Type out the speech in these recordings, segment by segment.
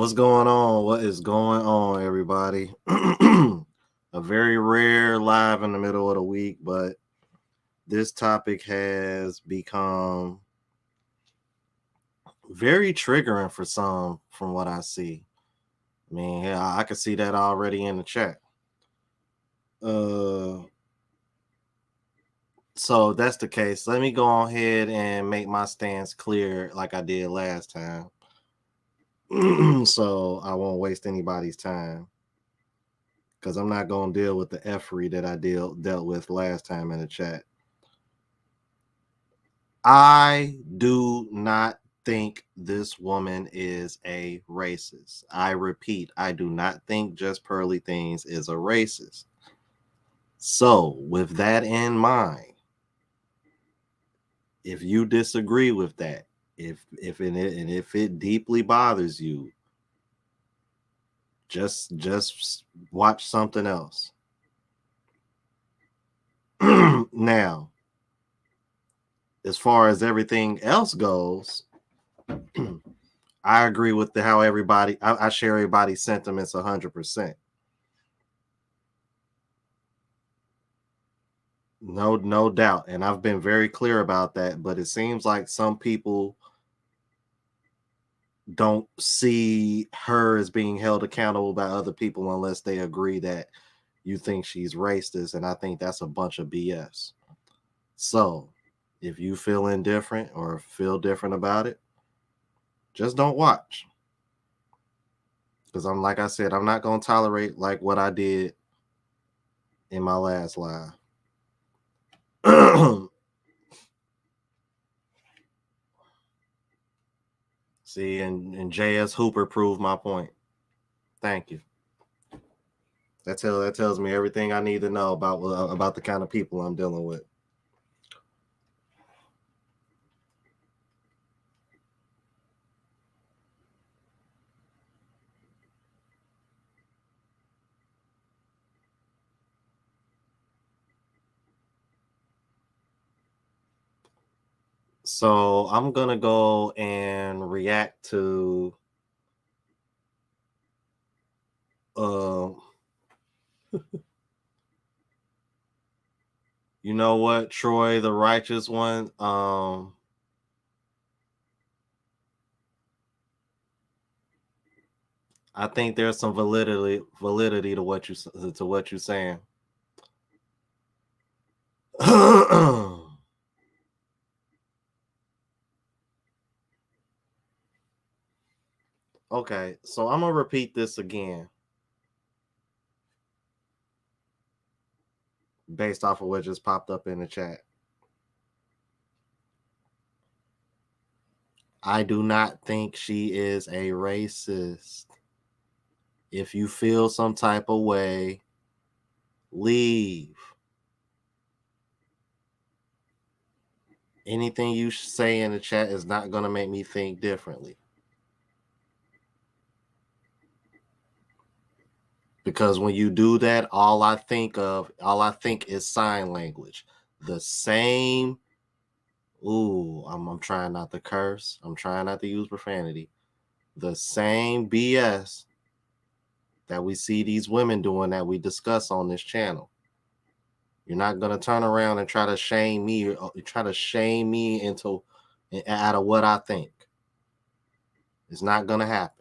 What's going on? What is going on, everybody? A very rare live in the middle of the week, but this topic has become very triggering for some from what I see. I mean, yeah, I can see that already in the chat. So that's the case. Let me go ahead and make my stance clear like I did last time. So I won't waste anybody's time, because I'm not going to deal with the effery that I dealt with last time in the chat. I do not think this woman is a racist. I repeat, I do not think Just Pearly Things is a racist. So with that in mind, if you disagree with that, if it deeply bothers you, just watch something else. Now, as far as everything else goes, I agree with how everybody. I share everybody's sentiments 100%. No doubt, and I've been very clear about that. But it seems like some people don't see her as being held accountable by other people unless they agree that you think she's racist, and I think that's a bunch of BS. So, if you feel indifferent or feel different about it, just don't watch. Because I'm like I said, I'm not gonna tolerate like what I did in my last live. See, and JS Hooper proved my point. Thank you. That tells me everything I need to know about the kind of people I'm dealing with. So I'm gonna go and react to uh you know what, Troy, the righteous one. I think there's some validity to what you're saying. Okay, so I'm gonna repeat this again based off of what just popped up in the chat. I do not think she is a racist. If you feel some type of way, leave. Anything you say in the chat is not going to make me think differently. Because when you do that, all I think is sign language. The same. Ooh, I'm trying not to curse. I'm trying not to use profanity. The same BS that we see these women doing that we discuss on this channel. You're not gonna turn around and try to shame me or try to shame me into out of what I think. It's not gonna happen.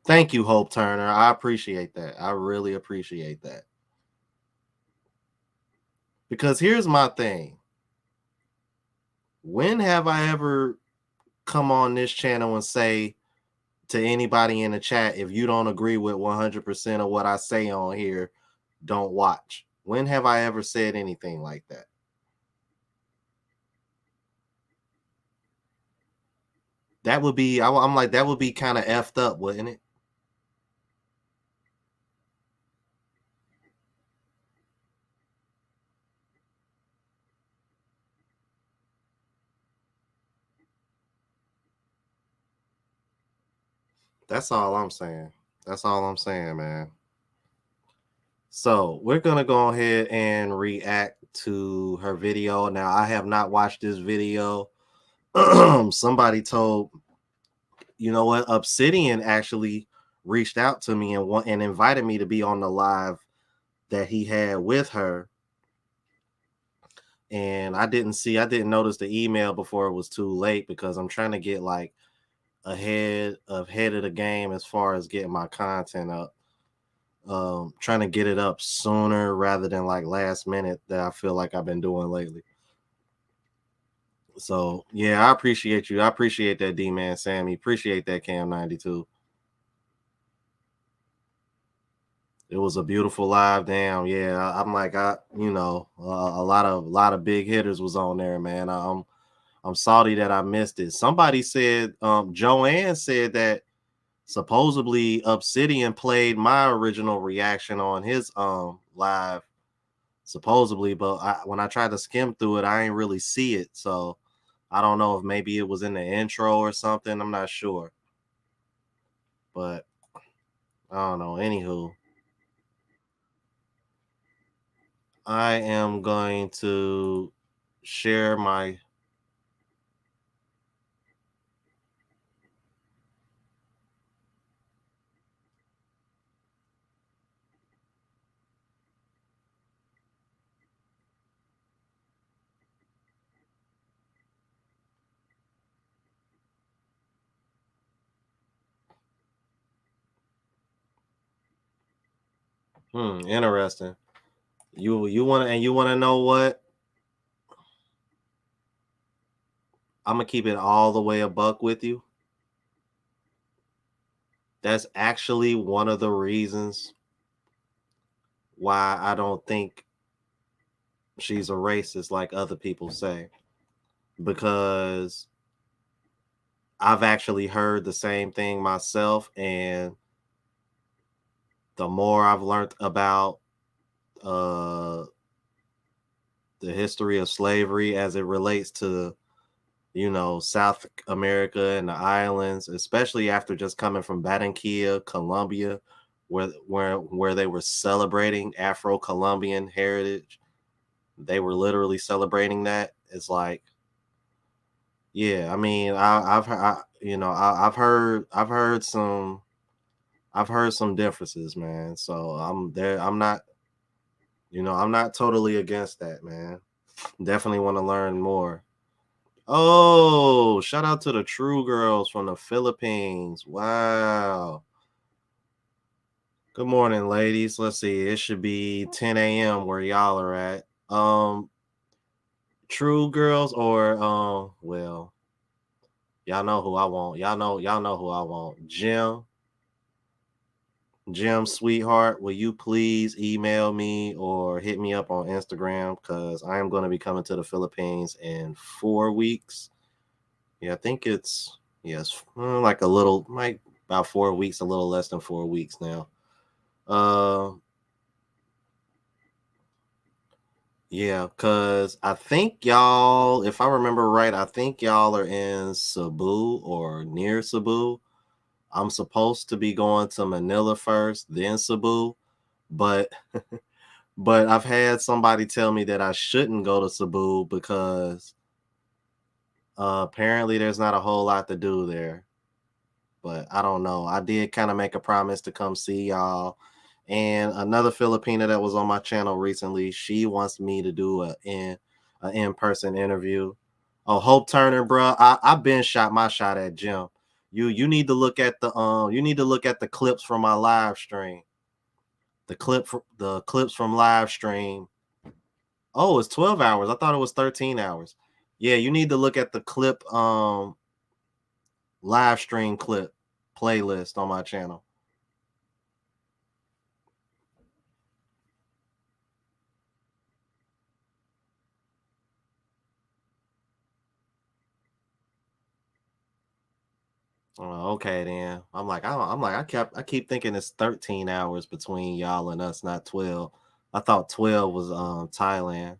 Thank you, Hope Turner. I appreciate that. I really appreciate that. Because here's my thing. When have I ever come on this channel and say to anybody in the chat, if you don't agree with 100% of what I say on here, don't watch? When have I ever said anything like that? That would be, I'm like, that would be kind of effed up, wouldn't it? That's all I'm saying. That's all I'm saying, man. So we're gonna go ahead and react to her video. Now, I have not watched this video. Somebody told, you know what, Obsidian actually reached out to me and invited me to be on the live that he had with her. And I didn't notice the email before it was too late because I'm trying to get like ahead of the game as far as getting my content up. Trying to get it up sooner rather than like last minute that I feel like I've been doing lately. So yeah, I appreciate you. I appreciate that, D-Man Sammy. Appreciate that, Cam 92. It was a beautiful live. Damn, yeah. I'm like, a lot of big hitters was on there, man. I'm sorry that I missed it. Somebody said, Joanne said that supposedly Obsidian played my original reaction on his live supposedly, but when I tried to skim through it, I ain't really see it. So I don't know if maybe it was in the intro or something. I'm not sure, but I don't know. Anywho, I am going to share my. Interesting. You want to and you want to know what? I'm gonna keep it all the way a buck with you. That's actually one of the reasons why I don't think she's a racist like other people say, because I've actually heard the same thing myself, and the more I've learned about uh, the history of slavery as it relates to, South America and the islands, especially after just coming from Barranquilla, Colombia, where they were celebrating Afro-Colombian heritage. They were literally celebrating that. It's like, yeah, I mean, I've heard some differences, man. So I'm there. I'm not totally against that, man. Definitely want to learn more. Oh, shout out to the True Girls from the Philippines. Wow. Good morning, ladies. Let's see. It should be 10 a.m. where y'all are at. True Girls or well, y'all know who I want. Y'all know who I want. Jim, sweetheart, will you please email me or hit me up on Instagram, because I am going to be coming to the Philippines in 4 weeks. Yeah, I think it's yes, like about 4 weeks, a little less than 4 weeks now. Uh, yeah, because I think y'all, if I remember right, I think y'all are in Cebu or near Cebu. I'm supposed to be going to Manila first, then Cebu, but I've had somebody tell me that I shouldn't go to Cebu because apparently there's not a whole lot to do there. But I don't know. I did kind of make a promise to come see y'all. And another Filipina that was on my channel recently, she wants me to do a in-person interview. Oh, Hope Turner, bro. I've been shot my shot at Jim. You need to look at the clips from my live stream. The clips from live stream. Oh, it's 12 hours. I thought it was 13 hours. Yeah, you need to look at the clip live stream clip playlist on my channel. Oh, okay then. I keep thinking it's 13 hours between y'all and us, not 12. I thought 12 was Thailand.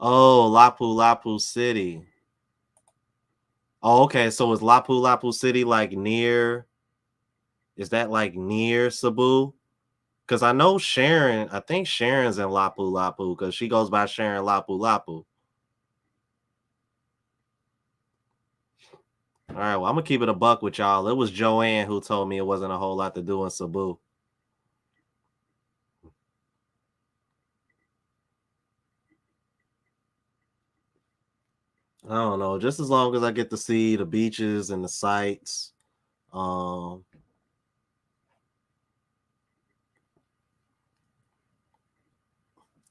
Oh, Lapu Lapu City. Oh, okay. So is Lapu Lapu City like near? Is that like near Cebu? Because I know Sharon. I think Sharon's in Lapu Lapu because she goes by Sharon Lapu Lapu. All right. Well, I'm gonna keep it a buck with y'all. It was Joanne who told me it wasn't a whole lot to do in Cebu. I don't know. Just as long as I get to see the beaches and the sights, um,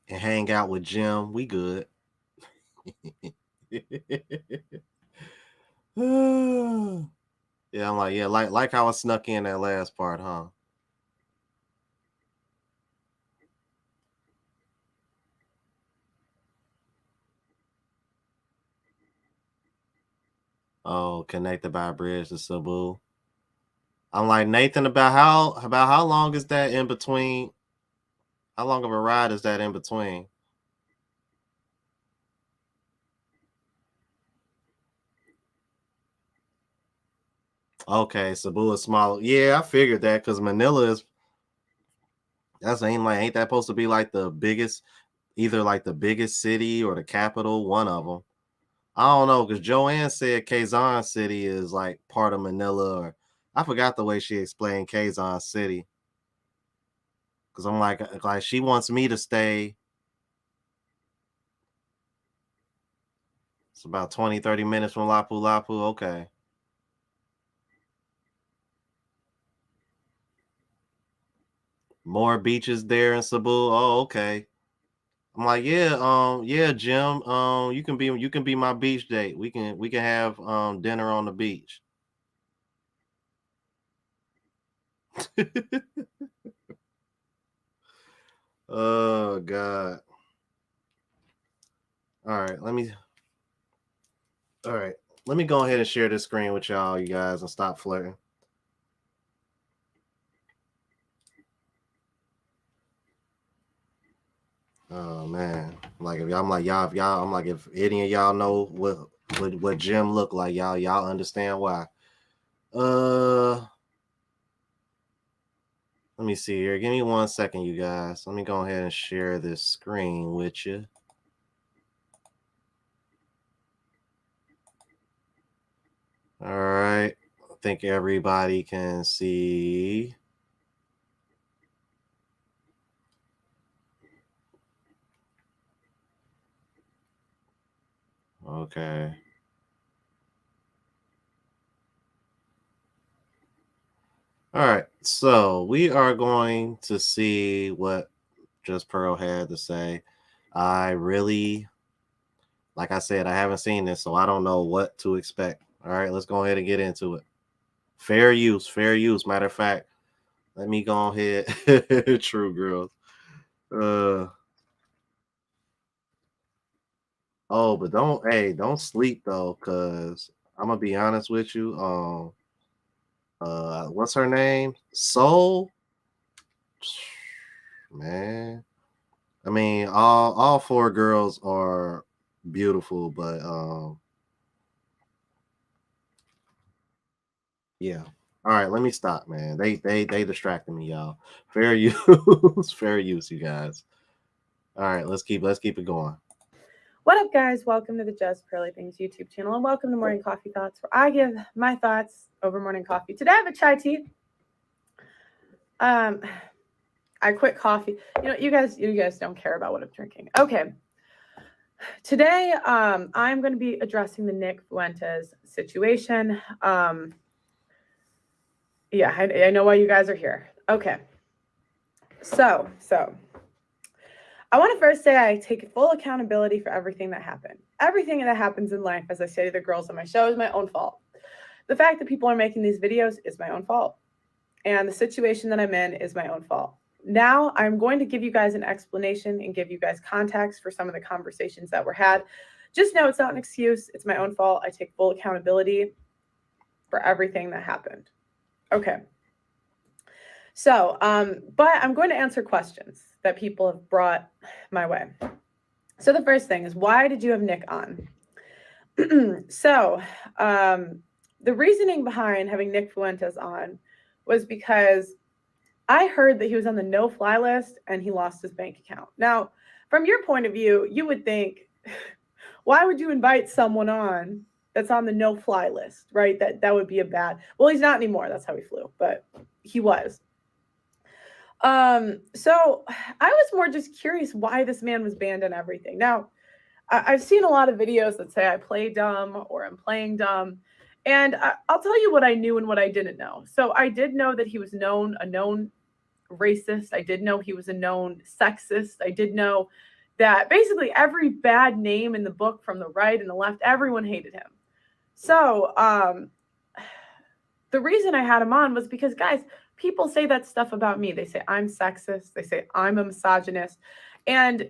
and hang out with Jim, we good. Yeah, I'm like, yeah, like how I snuck in that last part, huh? Oh, connected by a bridge to Cebu. I'm like, Nathan, about how long is that in between? How long of a ride is that in between? Okay, Cebu is smaller. Yeah, I figured that because Manila is ain't that supposed to be like the biggest, either like the biggest city or the capital, one of them. I don't know because Joanne said Quezon City is like part of Manila, or I forgot the way she explained Quezon City. Because I'm like she wants me to stay. It's about 20, 30 minutes from Lapu Lapu. Okay. More beaches there in Cebu. Oh, okay. I'm like, yeah, yeah, Jim. You can be my beach date. We can have dinner on the beach. Oh God. All right, all right. Let me go ahead and share this screen with y'all, you guys, and stop flirting. Oh man. Like if y'all I'm like y'all if y'all I'm like if any of y'all know what Jim look like, y'all understand why. Uh let me see here. Give me 1 second, you guys. Let me go ahead and share this screen with you. All right. I think everybody can see. Okay. All right. So we are going to see what Just Pearl had to say. I really, like I said, I haven't seen this, so I don't know what to expect. All right, let's go ahead and get into it. Fair use, fair use. Matter of fact, let me go ahead. True girls. Uh oh, but don't sleep though, cause I'm gonna be honest with you. What's her name? Soul, man. I mean, all four girls are beautiful, but yeah. All right, let me stop, man. They distracted me, y'all. Fair use, fair use, you guys. All right, let's keep it going. What up, guys? Welcome to the Just Pearly Things YouTube channel, and welcome to Morning Coffee Thoughts, where I give my thoughts over morning coffee. Today I have a chai tea. I quit coffee. You guys don't care about what I'm drinking. Okay. Today, I'm going to be addressing the Nick Fuentes situation. Yeah, I know why you guys are here. Okay. So I want to first say I take full accountability for everything that happened. Everything that happens in life, as I say to the girls on my show, is my own fault. The fact that people are making these videos is my own fault. And the situation that I'm in is my own fault. Now I'm going to give you guys an explanation and give you guys context for some of the conversations that were had. Just know it's not an excuse. It's my own fault. I take full accountability for everything that happened. Okay. So, but I'm going to answer questions that people have brought my way. So the first thing is, why did you have Nick on? So, the reasoning behind having Nick Fuentes on was because I heard that he was on the no-fly list and he lost his bank account. Now, from your point of view, you would think, why would you invite someone on that's on the no-fly list, right? That would be a bad. Well, he's not anymore. That's how he flew, but he was. So I was more just curious why this man was banned on everything. Now, I've seen a lot of videos that say I play dumb or I'm playing dumb. And I'll tell you what I knew and what I didn't know. So I did know that he was a known racist. I did know he was a known sexist. I did know that basically every bad name in the book from the right and the left, everyone hated him. So the reason I had him on was because, guys, people say that stuff about me. They say I'm sexist. They say I'm a misogynist. And,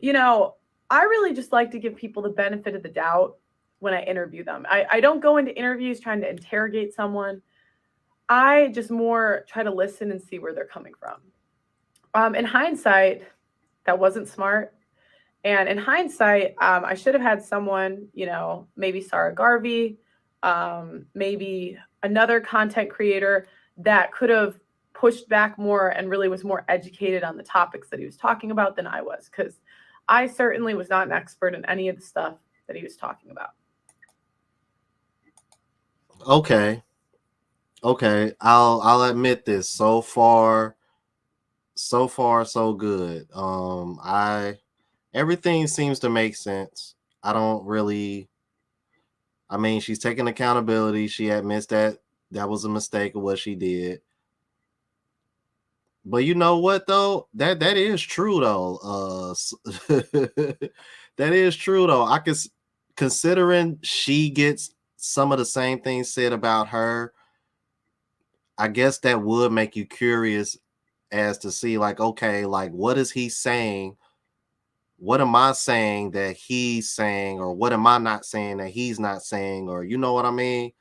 I really just like to give people the benefit of the doubt. when I interview them. I don't go into interviews trying to interrogate someone. I just more try to listen and see where they're coming from. In hindsight, that wasn't smart. And in hindsight, I should have had someone, maybe Sarah Garvey, maybe another content creator that could have pushed back more and really was more educated on the topics that he was talking about than I was, because I certainly was not an expert in any of the stuff that he was talking about. Okay. Okay. I'll admit this. So far so good. Everything seems to make sense. I don't really I mean, she's taking accountability. She admits that that was a mistake of what she did. But you know what though? That is true though. That is true though. Considering she gets some of the same things said about her, I guess that would make you curious as to see, like, okay, like, what is he saying? What am I saying that he's saying, or what am I not saying that he's not saying, or you know what I mean?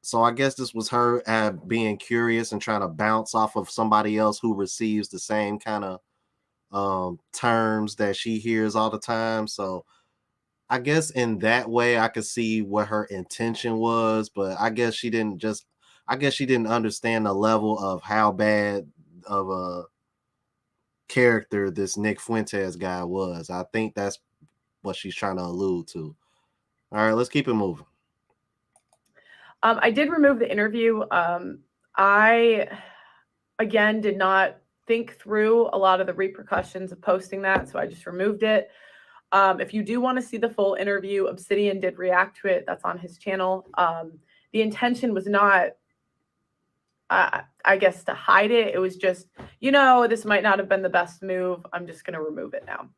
So I guess this was her being curious and trying to bounce off of somebody else who receives the same kind of terms that she hears all the time. So I guess in that way I could see what her intention was, but I guess she didn't understand the level of how bad of a character this Nick Fuentes guy was. I think that's what she's trying to allude to. All right, let's keep it moving. I did remove the interview. I, again, did not think through a lot of the repercussions of posting that, so I just removed it. If you do want to see the full interview, Obsidian did react to it. That's on his channel. The intention was not, I guess, to hide it. It was just, this might not have been the best move. I'm just going to remove it now.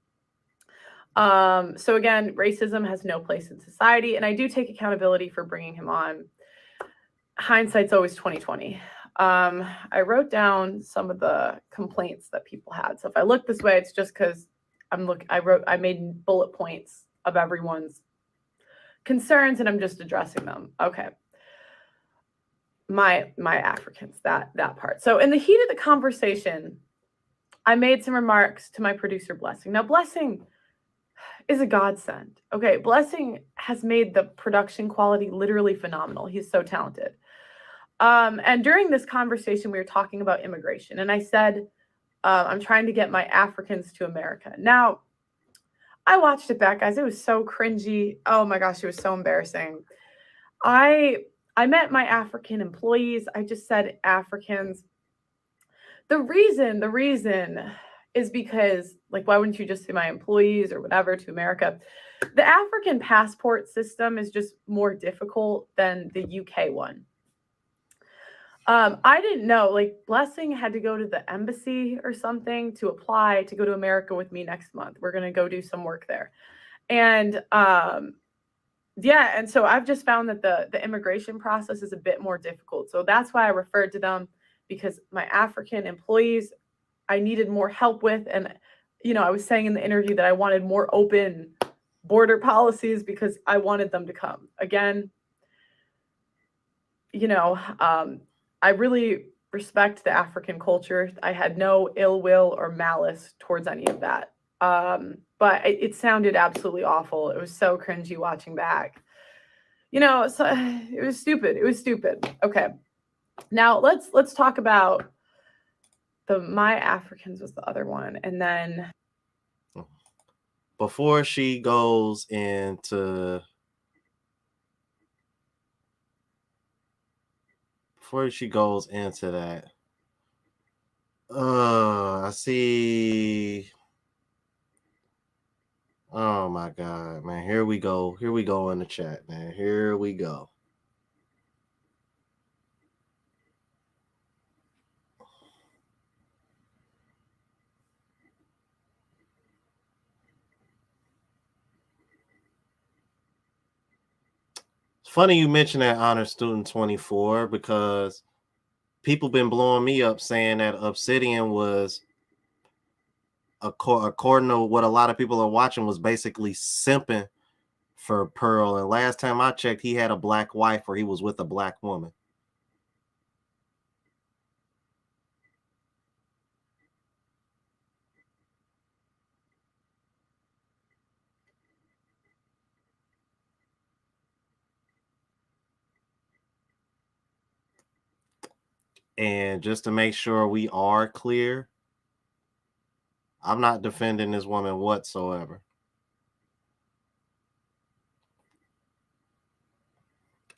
So again, racism has no place in society, and I do take accountability for bringing him on. Hindsight's always 2020. I wrote down some of the complaints that people had. So if I look this way, it's just because I made bullet points of everyone's concerns and I'm just addressing them. Okay. My Africans, that part. So in the heat of the conversation, I made some remarks to my producer, Blessing. Now, Blessing is a godsend. Okay. Blessing has made the production quality literally phenomenal. He's so talented. And during this conversation, we were talking about immigration. And I said, I'm trying to get my Africans to America. Now, I watched it back, guys. It was so cringy. Oh my gosh, it was so embarrassing. I meant my African employees. I just said Africans. The reason is because, like, why wouldn't you just say my employees or whatever to America? The African passport system is just more difficult than the UK one. I didn't know, like, Blessing had to go to the embassy or something to apply to go to America with me next month. We're going to go do some work there. And yeah, and so I've just found that the immigration process is a bit more difficult. So that's why I referred to them, because my African employees, I needed more help with. And, I was saying in the interview that I wanted more open border policies because I wanted them to come. Again, I really respect the African culture. I had no ill will or malice towards any of that. But it sounded absolutely awful. It was so cringy watching back. So it was stupid. It was stupid. Okay. Now let's talk about my Africans was the other one. And then before she goes into that, I see. Oh my God, man. Here we go in the chat, man. Here we go. It's funny you mentioned that Honor Student 24, because people been blowing me up saying that Obsidian was, according to what a lot of people are watching, was basically simping for Pearl, and last time I checked, he had a black wife or he was with a black woman. And just to make sure we are clear, I'm not defending this woman whatsoever.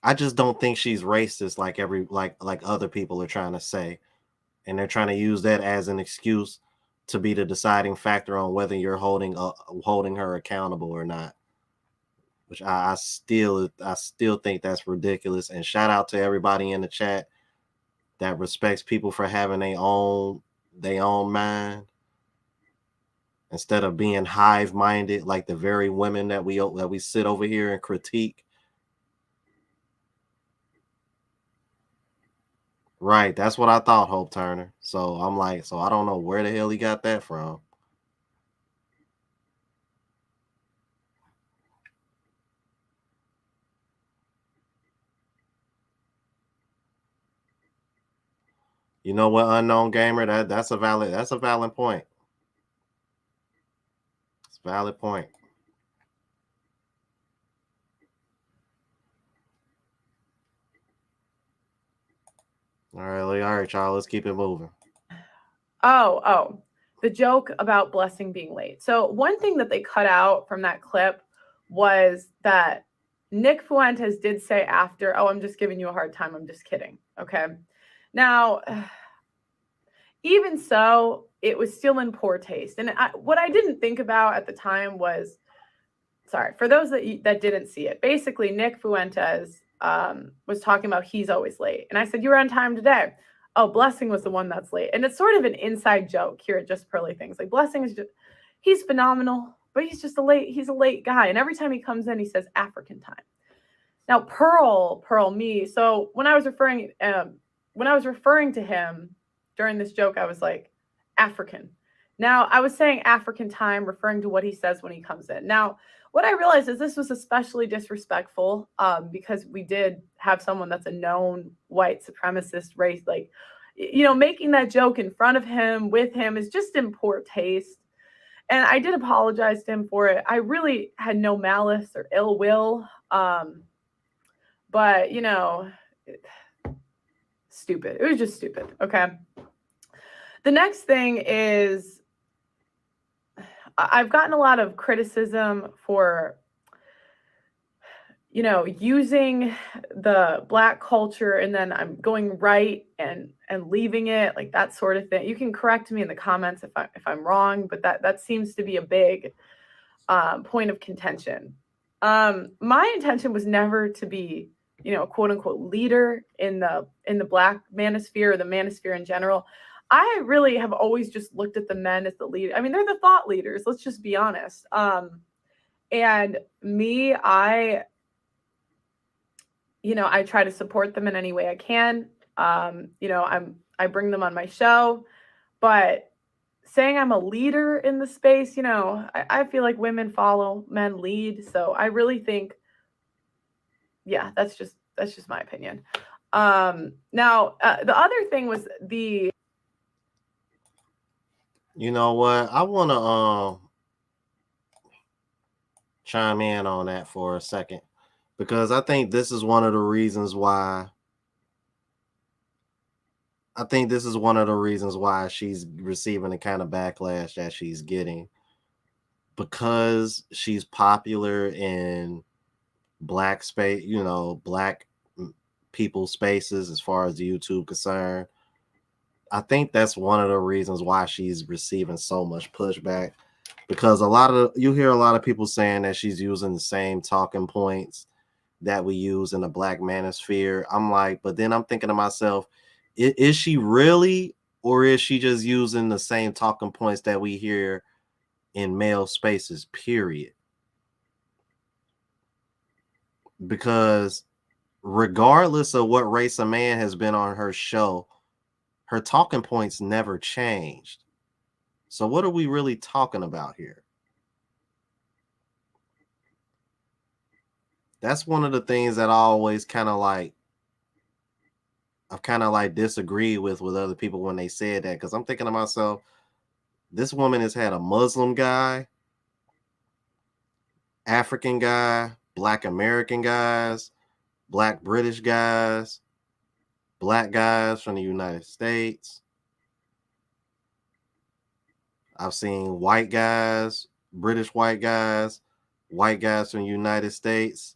I just don't think she's racist like other people are trying to say, and they're trying to use that as an excuse to be the deciding factor on whether you're holding her accountable or not. Which I still think that's ridiculous. And shout out to everybody in the chat that respects people for having their own mind instead of being hive minded like the very women that we sit over here and critique. Right, that's what I thought, Hope Turner. So I'm like, so I don't know where the hell he got that from. You know what, unknown gamer? That's a valid point. It's a valid point. All right, y'all. Let's keep it moving. Oh, the joke about Blessing being late. So one thing that they cut out from that clip was that Nick Fuentes did say after, "Oh, I'm just giving you a hard time. I'm just kidding." Okay. Now, even so, it was still in poor taste. And what I didn't think about at the time was, sorry, for those that didn't see it, basically Nick Fuentes was talking about he's always late. And I said, "You were on time today." "Oh, Blessing was the one that's late." And it's sort of an inside joke here at Just Pearly Things. Like, Blessing is just, he's phenomenal, but he's a late guy. And every time he comes in, he says African time. Now, Pearl, me. So when I was referring to him during this joke, I was like, African. Now, I was saying African time, referring to what he says when he comes in. Now, what I realized is this was especially disrespectful because we did have someone that's a known white supremacist race. Like, making that joke in front of him, with him, is just in poor taste. And I did apologize to him for it. I really had no malice or ill will. But, stupid. It was just stupid. Okay. The next thing is, I've gotten a lot of criticism for, using the Black culture and then I'm going right and leaving it, like that sort of thing. You can correct me in the comments if I'm wrong, but that seems to be a big point of contention. My intention was never to be, quote unquote leader in the Black manosphere or the manosphere in general. I really have always just looked at the men as the leader. I mean, they're the thought leaders. Let's just be honest. And me, I try to support them in any way I can. I bring them on my show, but saying I'm a leader in the space, I feel like women follow, men lead. So I really think, yeah, that's just my opinion. Now, the other thing was the. You know what? I want to chime in on that for a second because I think this is one of the reasons why. I think this is one of the reasons why she's receiving the kind of backlash that she's getting, because she's popular in Black space, Black people spaces as far as the YouTube concerned. I think that's one of the reasons why she's receiving so much pushback, because you hear a lot of people saying that she's using the same talking points that we use in the Black manosphere. I'm like, but then I'm thinking to myself, is she really, or is she just using the same talking points that we hear in male spaces, period? Because regardless of what race a man has been on her show, her talking points never changed. So what are we really talking about here? That's one of the things that I always kind of like. I've kind of like disagreed with other people when they said that, because I'm thinking to myself, this woman has had a Muslim guy, African guy, Black American guys, Black British guys, Black guys from the United States. I've seen white guys, British white guys from the United States.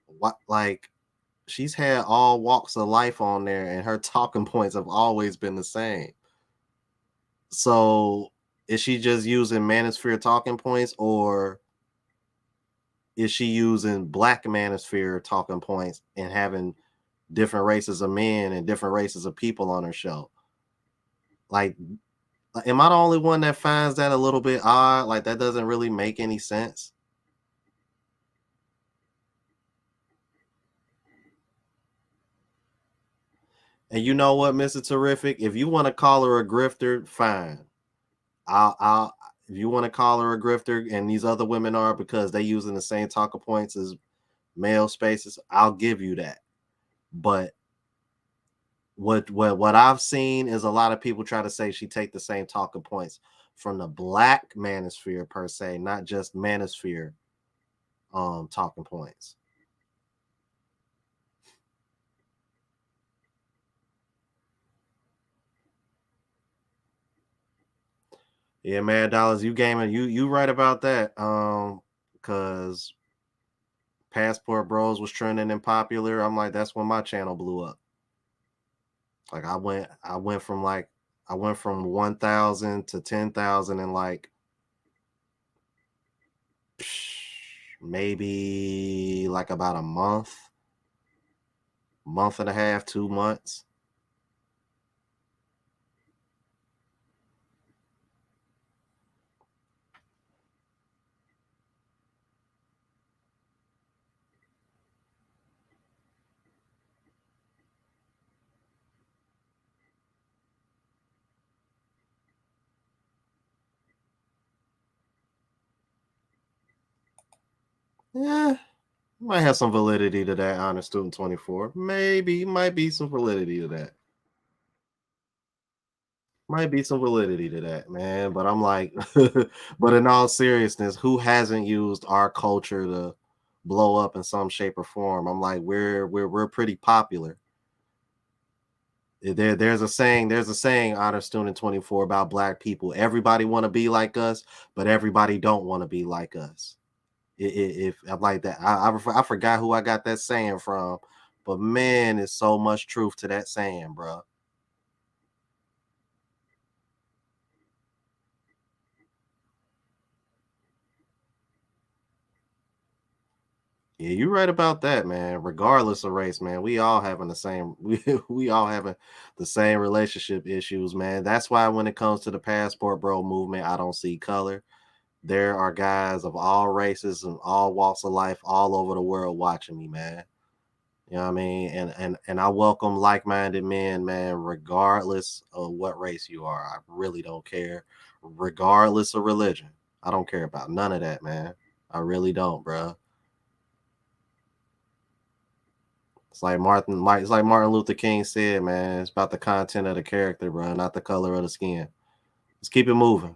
What, like, she's had all walks of life on there, and her talking points have always been the same. So, is she just using manosphere talking points, or is she using Black manosphere talking points and having different races of men and different races of people on her show? Like, am I the only one that finds that a little bit odd? Like, that doesn't really make any sense. And you know what, Mr. Terrific? If you want to call her a grifter, fine. I'll if you want to call her a grifter and these other women are, because they using the same talking points as male spaces, I'll give you that. But what I've seen is a lot of people try to say she take the same talking points from the Black manosphere per se, not just manosphere talking points. Yeah, man, Dollars, you gaming, you right about that. Because Passport Bros was trending and popular. I'm like, that's when my channel blew up. Like, I went from 1,000 to 10,000 in like maybe like about a month and a half, 2 months. Yeah, might have some validity to that. Honor Student 24, maybe might be some validity to that. Might be some validity to that, man. But I'm like, but in all seriousness, who hasn't used our culture to blow up in some shape or form? I'm like, we're pretty popular. There's a saying, Honor Student 24, about Black people. Everybody want to be like us, but everybody don't want to be like us. If I'm like that, I forgot who I got that saying from, but man, there's so much truth to that saying, bro. Yeah, you're right about that, man. Regardless of race, man, we all having the same we all having the same relationship issues, man. That's why when it comes to the passport bro movement, I don't see color. There are guys of all races and all walks of life all over the world watching me, man. You know what I mean? And I welcome like-minded men, man, regardless of what race you are. I really don't care. Regardless of religion. I don't care about none of that, man. I really don't, bro. It's like Martin Luther King said, man. It's about the content of the character, bro, not the color of the skin. Let's keep it moving.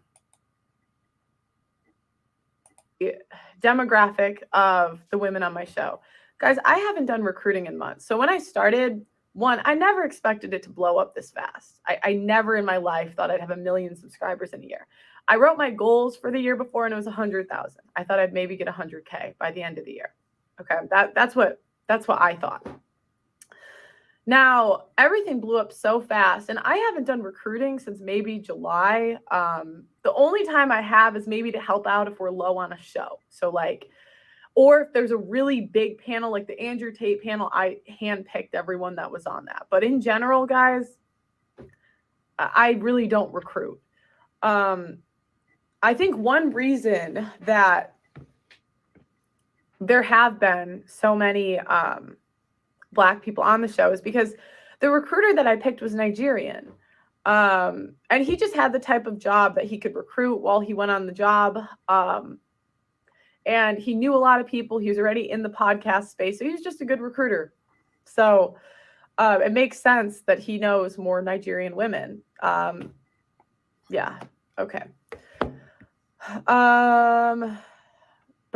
Demographic of the women on my show. Guys, I haven't done recruiting in months. So when I started, one, I never expected it to blow up this fast. I never in my life thought I'd have 1 million subscribers in a year. I wrote my goals for the year before and it was 100,000. I thought I'd maybe get 100K by the end of the year. Okay, that's what I thought. Now, everything blew up so fast, and I haven't done recruiting since maybe July. The only time I have is maybe to help out if we're low on a show. So, like, or if there's a really big panel like the Andrew Tate panel, I handpicked everyone that was on that. But in general, guys, I really don't recruit. I think one reason that there have been so many Black people on the show is because the recruiter that I picked was Nigerian. And he just had the type of job that he could recruit while he went on the job. and he knew a lot of people. He was already in the podcast space, so he was just a good recruiter. So it makes sense that he knows more Nigerian women. Yeah. Okay. But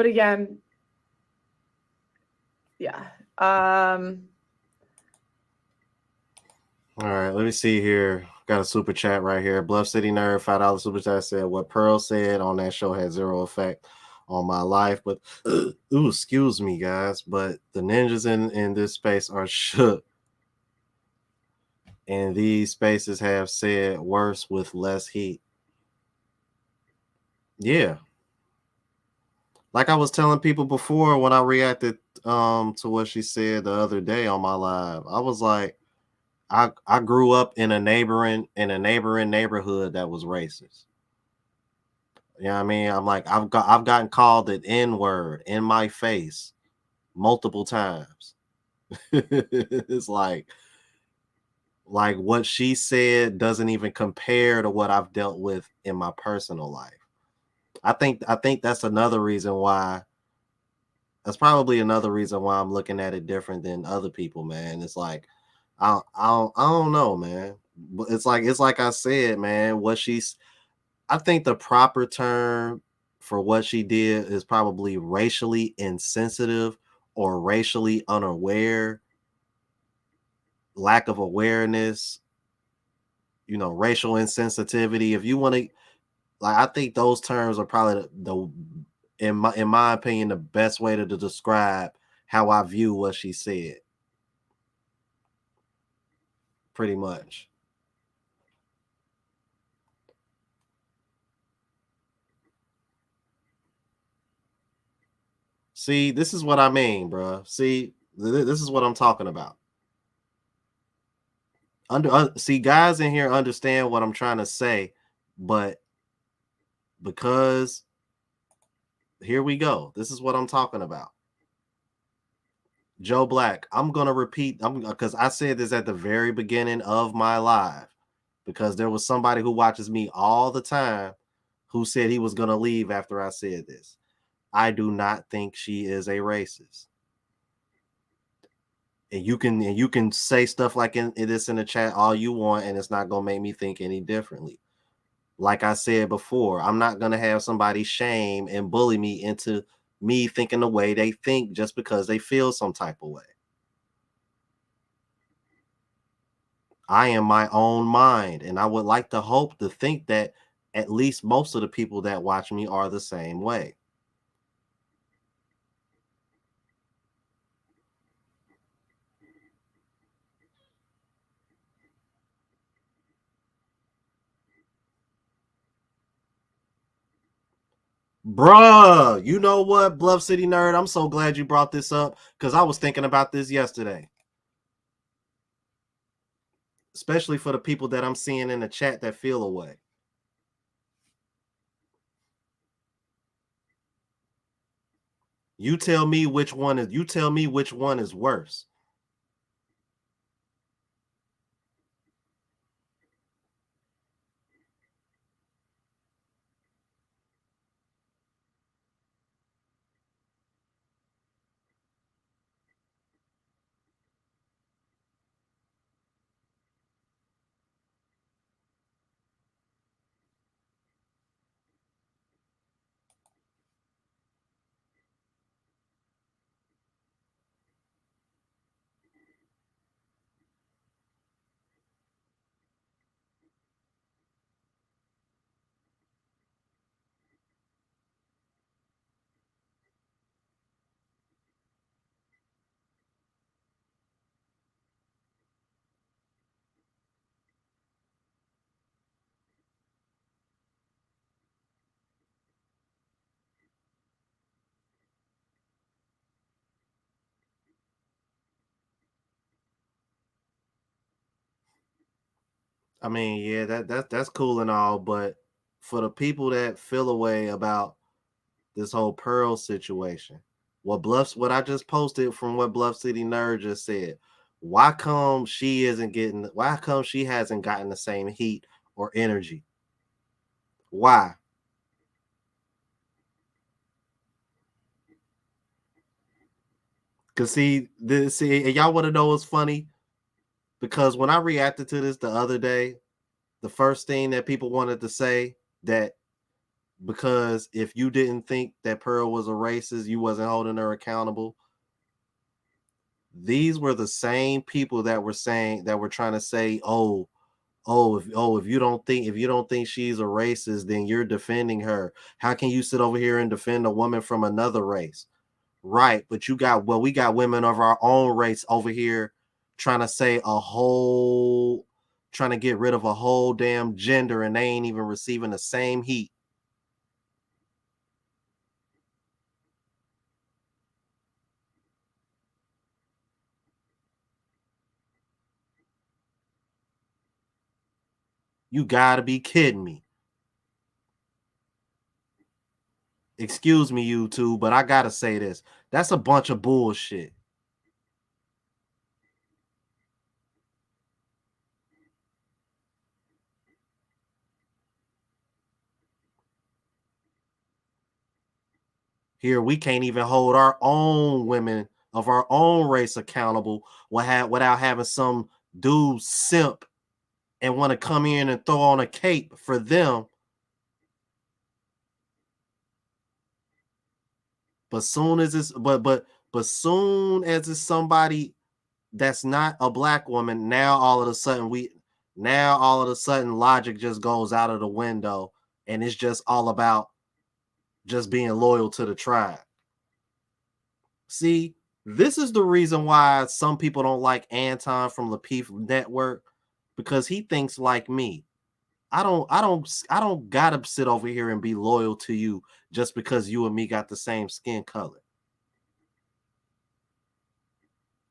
again, yeah. All right, let me see here. Got a super chat right here. Bluff City Nerd, $5 super chat said, "What Pearl said on that show had zero effect on my life." But ooh, excuse me, guys. But the ninjas in this space are shook, and these spaces have said worse with less heat. Yeah, like I was telling people before when I reacted to what she said the other day on my live. I was like, I grew up in a neighboring neighborhood that was racist. You know what I mean? I'm like, I've gotten called an N-word in my face multiple times. It's like what she said doesn't even compare to what I've dealt with in my personal life. I think that's another reason why. That's probably another reason why I'm looking at it different than other people, man. It's like I don't know, man. But it's like I said, man. I think the proper term for what she did is probably racially insensitive or racially unaware, lack of awareness, racial insensitivity. If you want to, like, I think those terms are probably in my opinion, the best way to describe how I view what she said, pretty much. See, this is what I mean, bro. See, this is what I'm talking about. See, guys in here understand what I'm trying to say, but because here we go. This is what I'm talking about. Joe Black, I'm gonna repeat. I'm because I said this at the very beginning of my live, because there was somebody who watches me all the time who said he was gonna leave after I said this. I do not think she is a racist. And you can say stuff like in this in the chat all you want, and it's not gonna make me think any differently. Like I said before, I'm not gonna have somebody shame and bully me into me thinking the way they think just because they feel some type of way. I am my own mind, and I would like to hope to think that at least most of the people that watch me are the same way. Bruh, you know what, Bluff City Nerd? I'm so glad you brought this up because I was thinking about this yesterday. Especially for the people that I'm seeing in the chat that feel away. You tell me which one is worse. I mean, yeah, that's cool and all, but for the people that feel away about this whole Pearl situation, what I just posted from what Bluff City Nerd just said, why come she hasn't gotten the same heat or energy? Why? Cause see, and y'all want to know what's funny? Because when I reacted to this the other day, the first thing that people wanted to say that because if you didn't think that Pearl was a racist, you wasn't holding her accountable. These were the same people that were saying that were trying to say, if you don't think she's a racist, then you're defending her. How can you sit over here and defend a woman from another race? Right, but we got women of our own race over here trying to say trying to get rid of a whole damn gender, and they ain't even receiving the same heat. You gotta be kidding me. Excuse me, YouTube, but I gotta say this. That's a bunch of bullshit. Here, we can't even hold our own women of our own race accountable without having some dude simp and want to come in and throw on a cape for them. But soon as it's soon as it's somebody that's not a black woman, now all of a sudden logic just goes out of the window, and it's just all about just being loyal to the tribe. See, this is the reason why some people don't like Anton from the Peef Network, because he thinks like me. I don't gotta sit over here and be loyal to you just because you and me got the same skin color.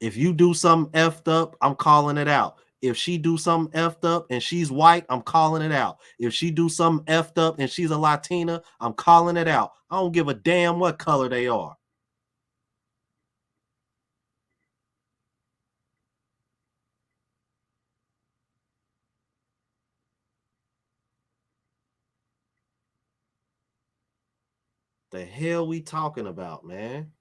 If you do something effed up, I'm calling it out. If she do something effed up and she's white, I'm calling it out. If she do something effed up and she's a Latina, I'm calling it out. I don't give a damn what color they are. The hell we talking about, man?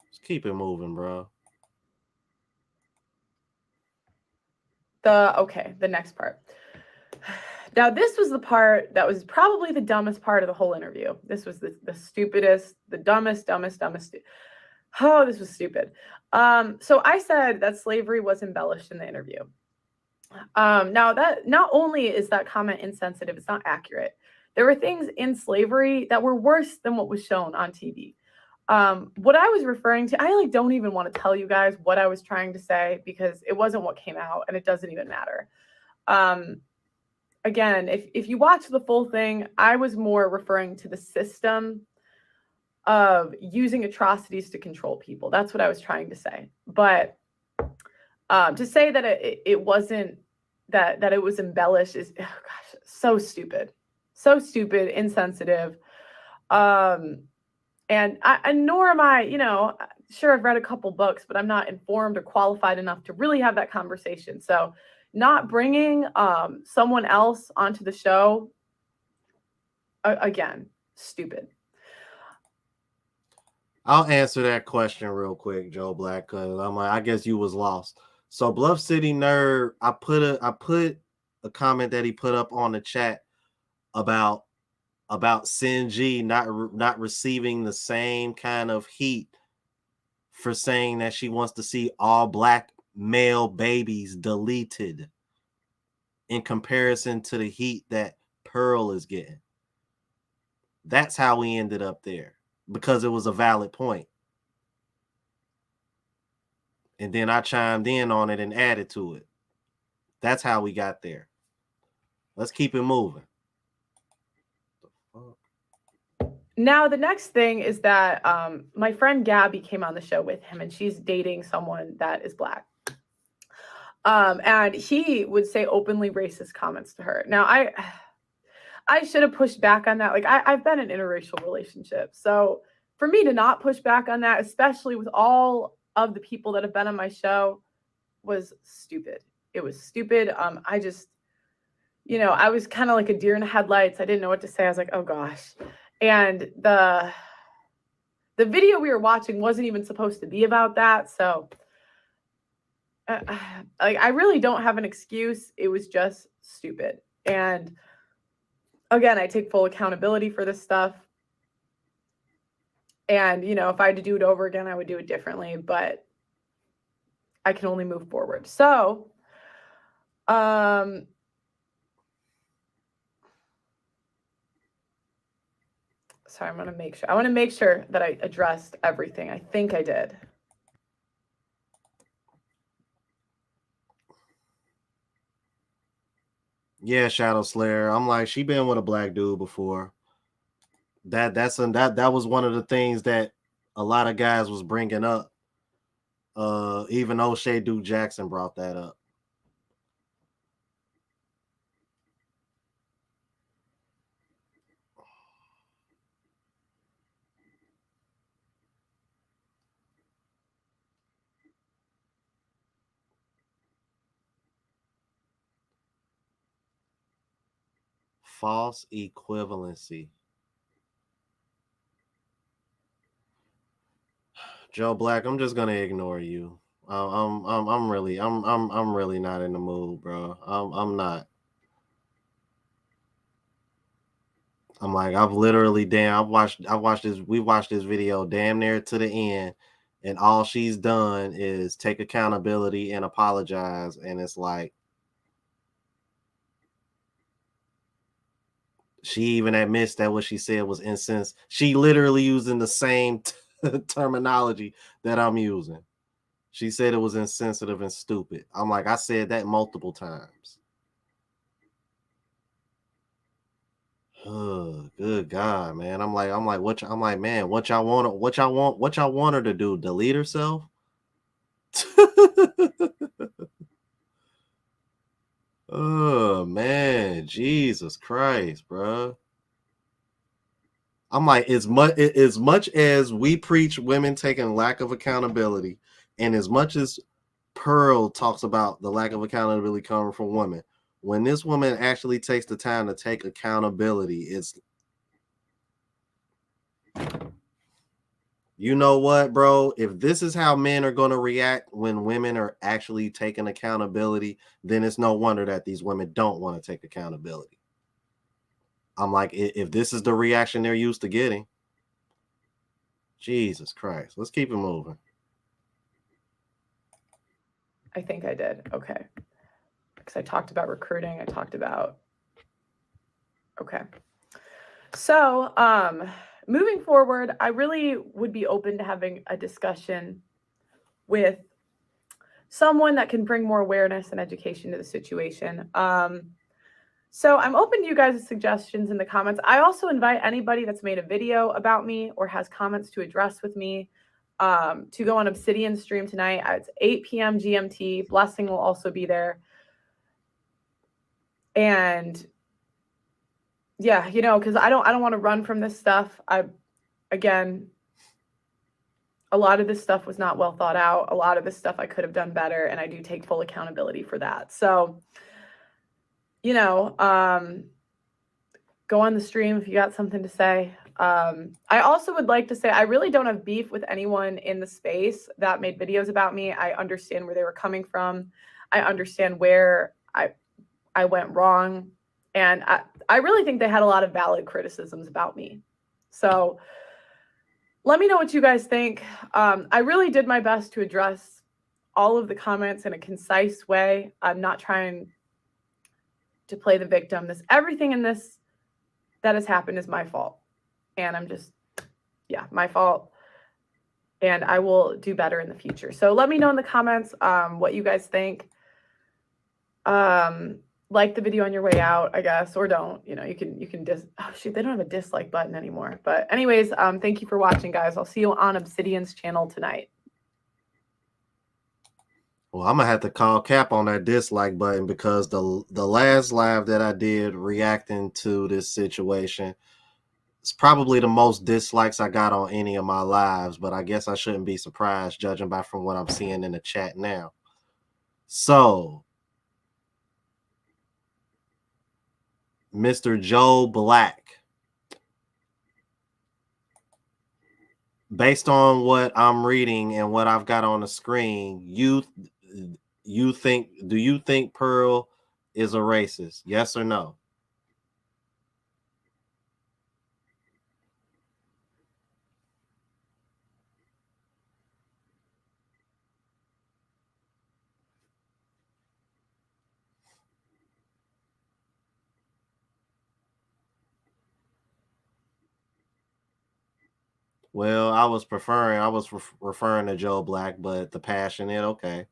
Let's keep it moving, bro. The next part. Now, this was the part that was probably the dumbest part of the whole interview. This was the stupidest, the dumbest. Oh, this was stupid. So I said that slavery was embellished in the interview. Now, that not only is that comment insensitive, it's not accurate. There were things in slavery that were worse than what was shown on TV. What I was referring to, I don't even want to tell you guys what I was trying to say because it wasn't what came out, and it doesn't even matter. Again, if you watch the full thing, I was more referring to the system of using atrocities to control people. That's what I was trying to say. But to say that it wasn't that it was embellished is, oh gosh, so stupid, insensitive. And nor am I, sure, I've read a couple books, but I'm not informed or qualified enough to really have that conversation. So not bringing someone else onto the show, again, stupid. I'll answer that question real quick, Joe Black, because I guess you was lost. So Bluff City Nerd, I put a comment that he put up on the chat about Sinji not receiving the same kind of heat for saying that she wants to see all black male babies deleted in comparison to the heat that Pearl is getting. That's how we ended up there, because it was a valid point. And then I chimed in on it and added to it. That's how we got there. Let's keep it moving. Now, the next thing is that my friend Gabby came on the show with him, and she's dating someone that is black. And he would say openly racist comments to her. Now, I should have pushed back on that. Like, I've been in interracial relationships. So for me to not push back on that, especially with all of the people that have been on my show, was stupid. It was stupid. you know, I was kind of like a deer in the headlights. I didn't know what to say. I was like, oh gosh. And the video we were watching wasn't even supposed to be about that. So like, I really don't have an excuse. It was just stupid. And again, I take full accountability for this stuff. And, you know, if I had to do it over again, I would do it differently, but I can only move forward. So, sorry, I want to make sure that I addressed everything. I think I did. Yeah, Shadow Slayer. I'm like, she been with a black dude before. That was one of the things that a lot of guys was bringing up. Even O'Shea Duke Jackson brought that up. False equivalency. Joe Black, I'm just gonna ignore you. I'm really not in the mood, bro. I'm not. I'm like, I've literally I watched this. We watched this video damn near to the end, and all she's done is take accountability and apologize, and it's like she even admits that what she said was insensitive. She literally using the same terminology that I'm using. She said it was insensitive and stupid. I'm like, I said that multiple times. Oh, good God, man. I'm like, I'm like, man, what y'all want her to do? Delete herself? Oh man, Jesus Christ, bro. I'm like, as much as we preach women taking lack of accountability, and as much as Pearl talks about the lack of accountability coming from women, when this woman actually takes the time to take accountability, it's, you know what, bro? If this is how men are going to react when women are actually taking accountability, then it's no wonder that these women don't want to take accountability. I'm like, if this is the reaction they're used to getting, Jesus Christ, let's keep it moving. I think I did. Okay. Because I talked about recruiting. I talked about, okay. So, moving forward, I really would be open to having a discussion with someone that can bring more awareness and education to the situation. So I'm open to you guys' suggestions in the comments. I also invite anybody that's made a video about me or has comments to address with me to go on Obsidian's stream tonight. It's 8 p.m. GMT. Blessing will also be there. And yeah, you know, because I don't want to run from this stuff. Again, a lot of this stuff was not well thought out. A lot of this stuff I could have done better, and I do take full accountability for that. So, you know, go on the stream if you got something to say. I also would like to say I really don't have beef with anyone in the space that made videos about me. I understand where they were coming from. I understand where I went wrong. And I really think they had a lot of valid criticisms about me. So let me know what you guys think. I really did my best to address all of the comments in a concise way. I'm not trying to play the victim. Everything in this that has happened is my fault. And I'm just, yeah, my fault. And I will do better in the future. So let me know in the comments what you guys think. Like the video on your way out, I guess, or don't. You know, you can oh shoot, they don't have a dislike button anymore. But anyways, thank you for watching, guys. I'll see you on Obsidian's channel tonight. Well, I'm gonna have to call Cap on that dislike button because the last live that I did reacting to this situation, it's probably the most dislikes I got on any of my lives, but I guess I shouldn't be surprised judging by from what I'm seeing in the chat now. So Mr. Joe Black, based on what I'm reading and what I've got on the screen, do you think Pearl is a racist? Yes or no? Well, I was referring to Joe Black, but the passionate, okay.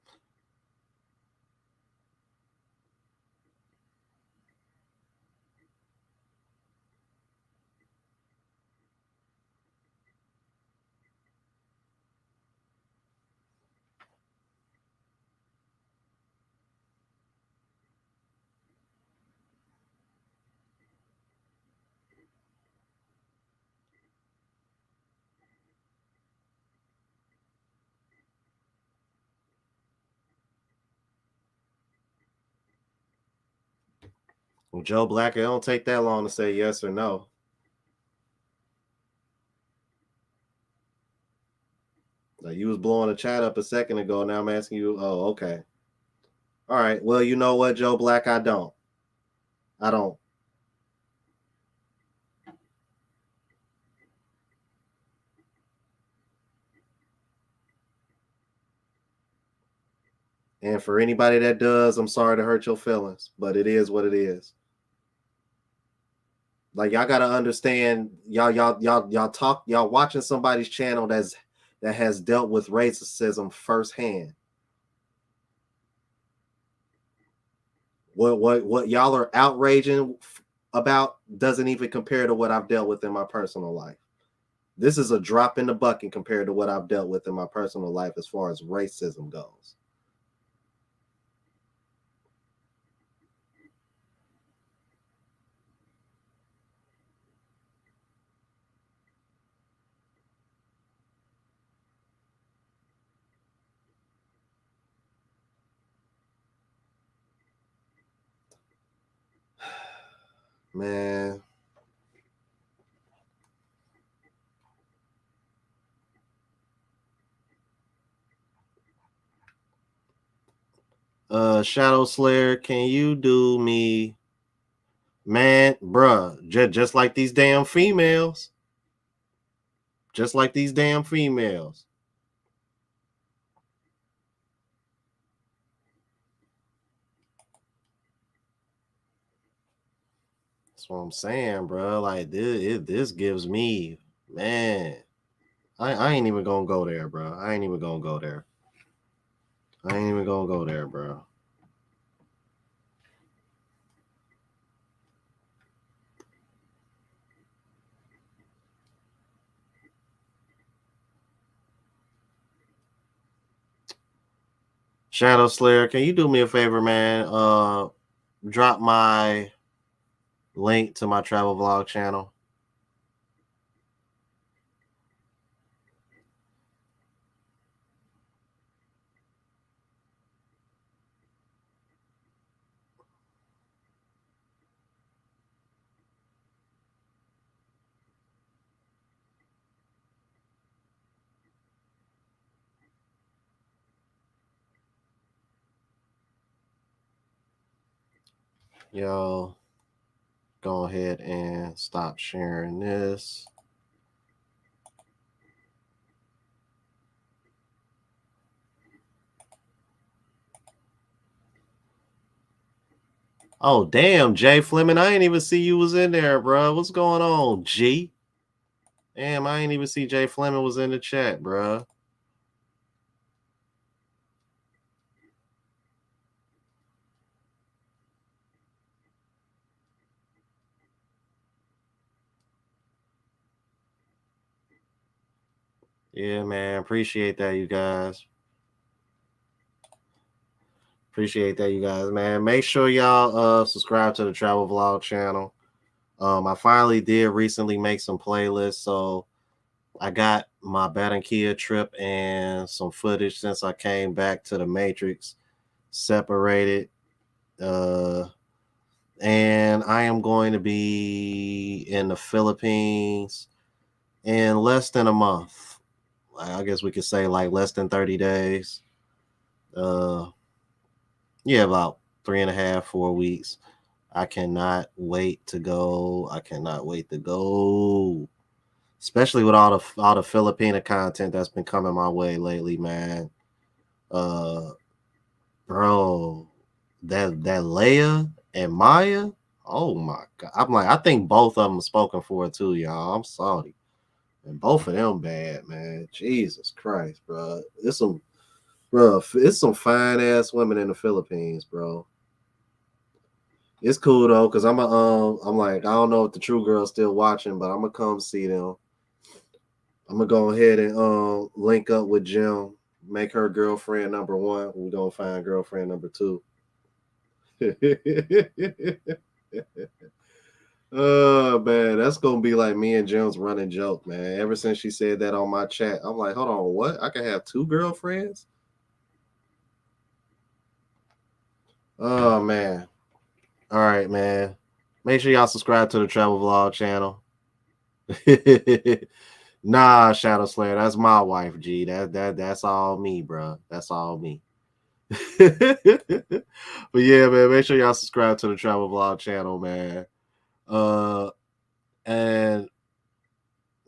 Well, Joe Black, it don't take that long to say yes or no. Like you was blowing the chat up a second ago. Now I'm asking you. Oh, okay. All right. Well, you know what, Joe Black, I don't. I don't. And for anybody that does, I'm sorry to hurt your feelings, but it is what it is. Like y'all gotta understand, y'all watching somebody's channel that has dealt with racism firsthand. What y'all are outraging about doesn't even compare to what I've dealt with in my personal life. This is a drop in the bucket compared to what I've dealt with in my personal life as far as racism goes. Man, Shadow Slayer, can you do me, man, bruh, just like these damn females, just like these damn females. That's what I'm saying, bro. Like this gives me, man. I ain't even gonna go there, bro. I ain't even gonna go there. I ain't even gonna go there, bro. Shadow Slayer, can you do me a favor, man? Drop my link to my travel vlog channel. Yo, go ahead and stop sharing this. Oh, damn, Jay Fleming. I ain't even see you was in there, bro. What's going on, G? Damn, I ain't even see Jay Fleming was in the chat, bro. Yeah, man. Appreciate that, you guys. Appreciate that, you guys, man. Make sure y'all subscribe to the travel vlog channel. I finally did recently make some playlists, so I got my Barranquilla trip and some footage since I came back to the Matrix separated. and I am going to be in the Philippines in less than a month. I guess we could say like less than 30 days. Uh, yeah, about 3.5, 4 weeks. I cannot wait to go. I cannot wait to go. Especially with all the Filipina content that's been coming my way lately, man. Uh, bro, that Leia and Maya. Oh my god! I'm like, I think both of them are spoken for too, y'all. I'm sorry, and both of them bad, man. Jesus Christ, bro. It's some fine ass women in the Philippines, bro. It's cool though, cause I'm like, I don't know if the True Girl's still watching, but I'm gonna come see them. I'm gonna go ahead and link up with Jim, make her girlfriend number one. We're gonna find girlfriend number two. Oh man, that's gonna be like me and Jim's running joke, man. Ever since she said that on my chat, I'm like, hold on, what? I can have two girlfriends? Oh man. All right, man. Make sure y'all subscribe to the Travel Vlog channel. Nah, Shadow Slayer, that's my wife, G. That's all me, bro. That's all me. But yeah, man, make sure y'all subscribe to the Travel Vlog channel, man. And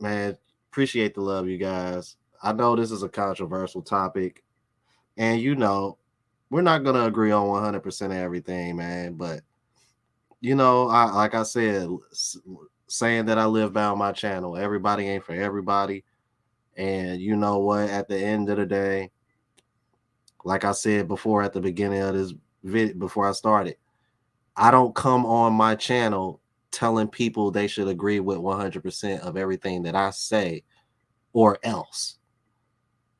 man, appreciate the love, you guys. I know this is a controversial topic, and we're not gonna agree on 100% of everything, man. But I like I said, saying that I live by on my channel. Everybody ain't for everybody, and you know what? At the end of the day, like I said before at the beginning of this video, before I started, I don't come on my channel telling people they should agree with 100% of everything that I say or else.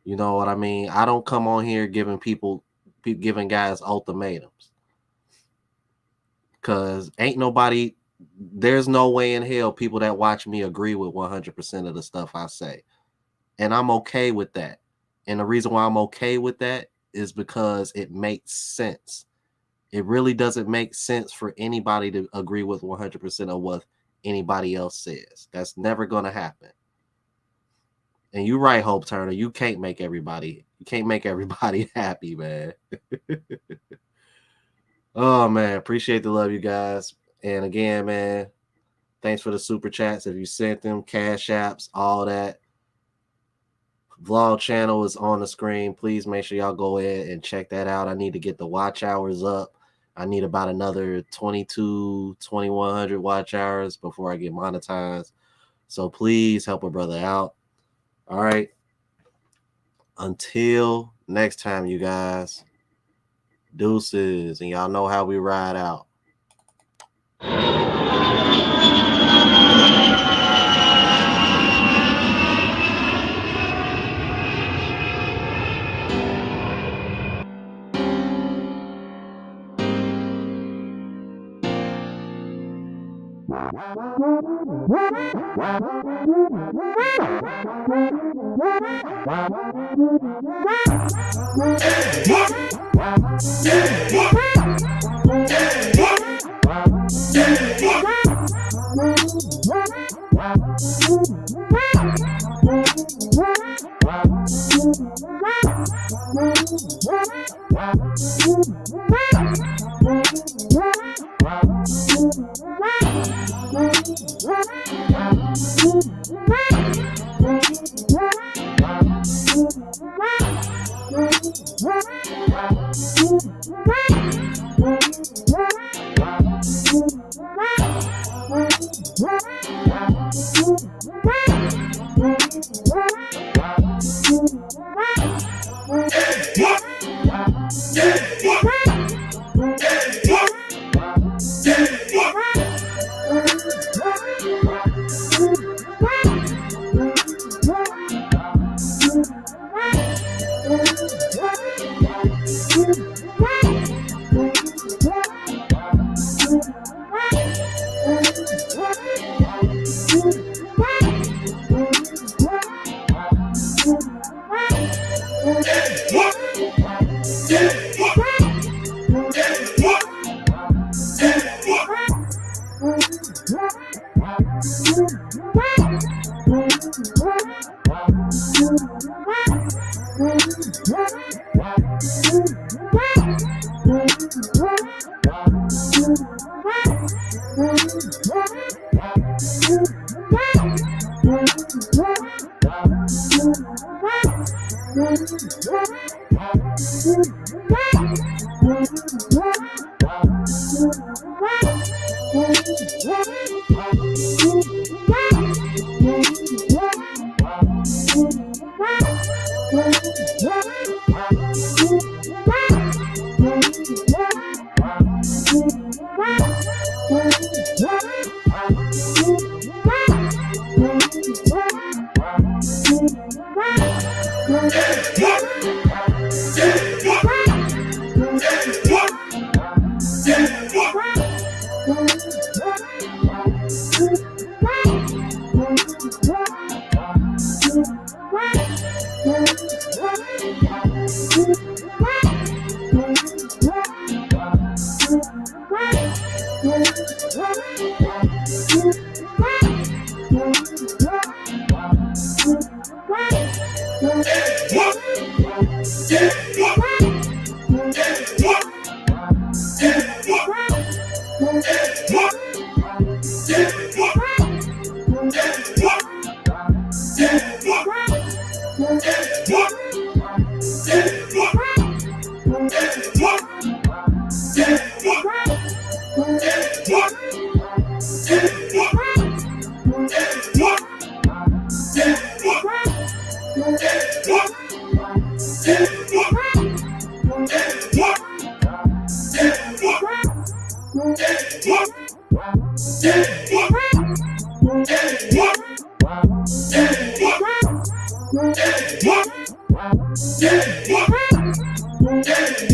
You know what I mean? I don't come on here giving guys ultimatums. Because there's no way in hell people that watch me agree with 100% of the stuff I say. And I'm okay with that. And the reason why I'm okay with that is because it makes sense. It really doesn't make sense for anybody to agree with 100% of what anybody else says. That's never going to happen. And you're right, Hope Turner. You can't make everybody happy, man. Oh, man. Appreciate the love, you guys. And again, man, thanks for the super chats. If you sent them, cash apps, all that. Vlog channel is on the screen. Please make sure y'all go in and check that out. I need to get the watch hours up. I need about another 2,100 watch hours before I get monetized. So please help a brother out. All right. Until next time, you guys. Deuces. And y'all know how we ride out.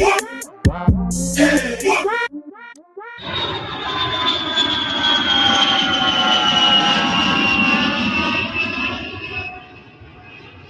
Yeah.